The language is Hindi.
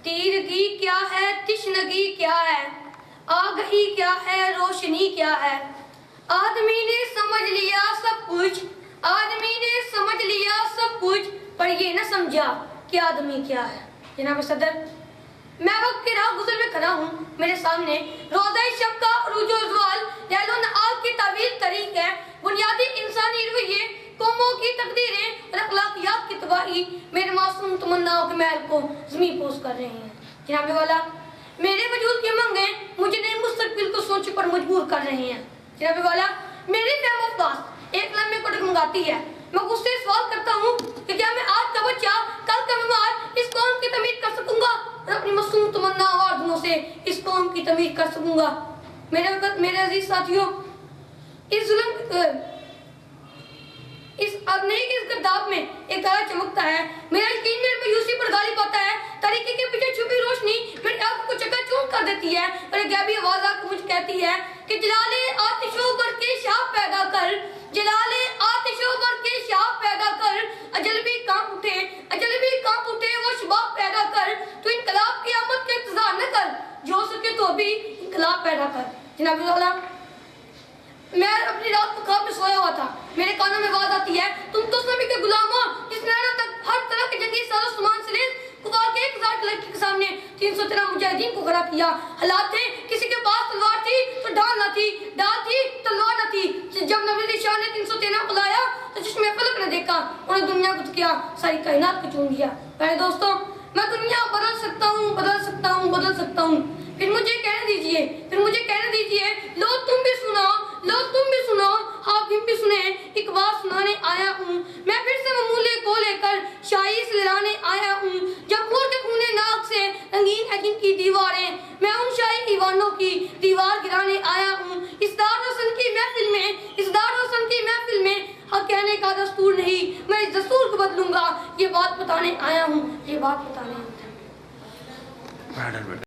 तीरगी क्या है, तिश्नगी क्या है, आगही क्या है, रोशनी क्या है। आदमी ने समझ लिया सब कुछ, आदमी ने समझ लिया सब कुछ, पर ये न समझा कि आदमी क्या है। जनाब सदर, मैं वक्त के राह गुजर में खड़ा हूँ। मेरे सामने रोज़ा शब का रुजोजवाल लैलोन आग की तावील तरीक है। बुनियादी इंसानी रवैये, कौमों की तकदीरें और अखलाकियात की तबाही मेरे मासूम तमन्नाओं के महल को ज़मीन पोस कर रहे हैं। जनाब वाला, मेरे वजूद की उमंगें मुझे नए मुस्तकबिल को सोचने पर मजबूर कर रहे हैं। जनाब वाला, मेरी फहम एक लम्हे को डगमगाती है। मैं उससे सवाल करता हूँ कि क्या मैं आज का बच्चा, कल का बीमार इस कौम की तमीर कर सकूंगा और अपनी मासूम तमन्ना आवाज़ों से इस कौम की तमीर कर सकूंगा। मेरे अजीज साथियों, इस जुल्म इस गर्दाब में एक तारा चमकता है। मेरा यकीन मेरी मायूसी पर गालिब आता है। तारीकी के पीछे छुपी रोशनी मेरी आंखों को चकाचौंध कर देती है और एक गैबी आवाज आकर मुझे कहती है कि जलाले आतिशों पर के शाह पैदा कर, जलाले आतिशों पर के शाह पैदा कर, अजल भी कांप उठे, अजल भी कांप उठे, वो शबाब पैदा कर। तू इनकलाब की आमद का इंतजार न कर, जो सके तो भी इनकलाब पैदा कर। जनाब वाला, मैं अपनी रात को ख्वाब में सोया हुआ था। मेरे कानों में आवाज आती है, तुम तो नबी के गुलाम हो, जिस नैना तक हर तरह के जंगी साजो सामान से लेस कुफार के 1000 लड़की के सामने 313 मुजाहिदीन को खड़ा किया। हालात थे, किसी के पास तलवार थी तो ढाल न थी, ढाल थी तलवार न थी। जब नबी शाह ने 313 को लाया तो चश्मे फलक ने देखा, उन्हें दुनिया को किया, सारी कायनात को चूम दिया। मेरे दोस्तों, मैं दुनिया बदल सकता हूँ, बदल सकता हूँ, बदल सकता हूँ। फिर मुझे कहने दीजिए, फिर मुझे कहने दीजिए, लो तुम भी सुनो, लो तुम भी सुनो, हाकिम भी सुने, एक बात सुनाने आया हूँ। मैं फिर से मामूले को लेकर शाही से लड़ाने आया हूँ। जब उड़ के खूने नाक से रंगीन है जिनकी दीवारें, मैं उन शाही ईवानों की दीवार गिराने आया हूँ। इस दार रोशन की महफिल में, इस दार रोशन की महफिल में हक कहने का दस्तूर नहीं, मैं इस दस्तूर को बदलूंगा। ये बात बताने आया हूँ, ये बात बताने आया हूँ।